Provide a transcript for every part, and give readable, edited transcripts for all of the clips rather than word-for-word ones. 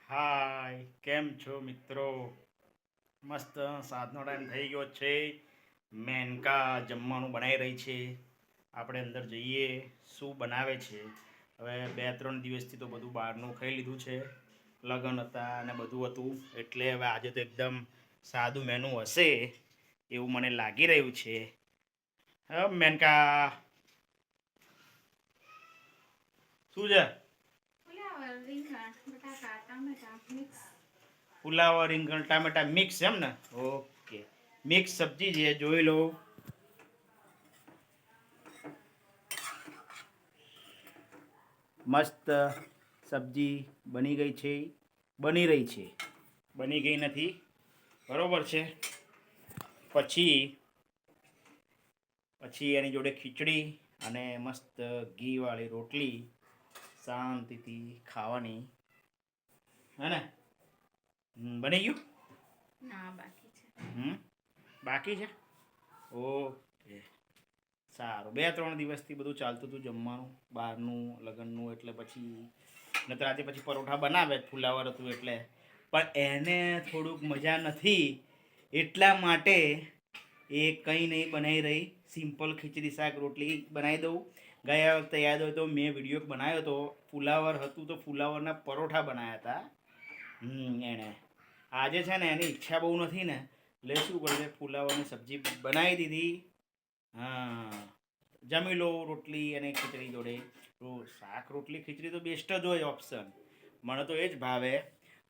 હાય, કેમ છો મિત્રો? મસ્ત સાતનો ટાઈમ થઈ ગયો છે. મેનકા જમવાનું બનાવી રહી છે. આપણે અંદર જઈએ શું બનાવે છે. હવે 2-3 દિવસથી તો બધું બહારનું ખાઈ લીધું છે. લગ્ન હતા અને બધું હતું, એટલે હવે આજે તો એકદમ સાદું મેનુ હશે એવું મને લાગી રહ્યું છે. હા મેનકા, શું છે? પુલાવ રીંગણ ટામેટા મિક્સ એમ ને? ઓકે, મિક્સ સબ્જી છે, જોઈ લો. મસ્ત સબ્જી બની ગઈ છે, બની રહી છે, બની ગઈ નથી, બરોબર છે. પછી એની જોડે ખીચડી અને મસ્ત ઘીવાળી રોટલી શાંતિથી ખાવાની, હે ને? બની ગયું? ના, બાકી છે. બાકી છે? ઓકે, સારું. 2-3 દિવસથી બધું ચાલતું હતું જમવાનું બહારનું, લગ્નનું, એટલે પછી નતર આજે પછી પરોઠા બનાવે, ફુલાવર હતું એટલે. પણ એને થોડુંક મજા નથી, એટલા માટે એ કંઈ નહીં બનાવી રહી. સિમ્પલ ખીચડી શાક રોટલી બનાવી દઉં. ગયા વખતે યાદ હોય તો મેં વિડીયો બનાવ્યો હતો, ફુલાવર હતું તો ફુલાવરના પરોઠા બનાવ્યા હતા. એણે આજે છે ને એની ઈચ્છા બહુ નથી ને, એટલે શું કરે, ફુલાવરની સબ્જી બનાવી દીધી. હા, જમી લો રોટલી અને ખીચડી જોડે. તો શાક રોટલી ખીચડી તો બેસ્ટ જ હોય ઓપ્શન. મને તો એ જ ભાવે.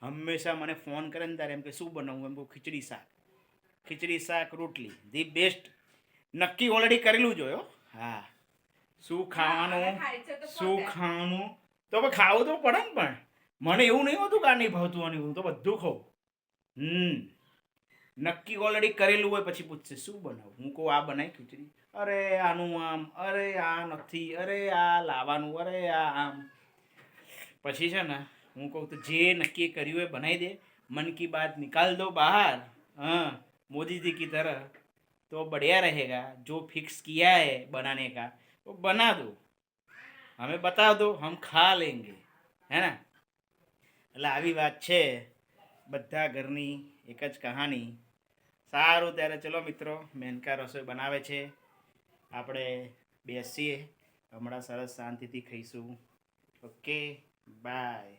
હંમેશા મને ફોન કરે ને ત્યારે એમ કે શું બનાવું, એમ કહું ખીચડી શાક રોટલી ધી બેસ્ટ. નક્કી ઓલરેડી કરેલું જ હોય. હા, શું ખાવાનું તો હવે ખાવું તો પડે ને. પણ મને એવું નહીં હોતું કે આ નહીં ભાવતું અને હું તો બધું ખાઉં. નક્કી ઓલરેડી કરેલું હોય. પછી પૂછશે શું બનાવું, હું કહું આ બનાવી ખીચડી. અરે આનું આમ, અરે આ નથી, અરે આ લાવવાનું, અરે આ આમ. પછી છે ને હું કહું તો જે નક્કી કર્યું હોય બનાવી દે. મન કી બાત નિકાલ દો બહાર. हाँ, मोदी जी की तरह तो बढ़िया रहेगा. जो फिक्स किया है बनाने का वो बना दो, हमें बता दो, हम खा लेंगे, है ना? એટલે આવી વાત છે. બધા ઘરની એક જ કહાની. સારું, ત્યારે ચલો મિત્રો, મેનકા રસોઈ બનાવે છે, આપણે બેસીએ. હમણાં સરસ શાંતિથી ખાઈશું. Okay, by.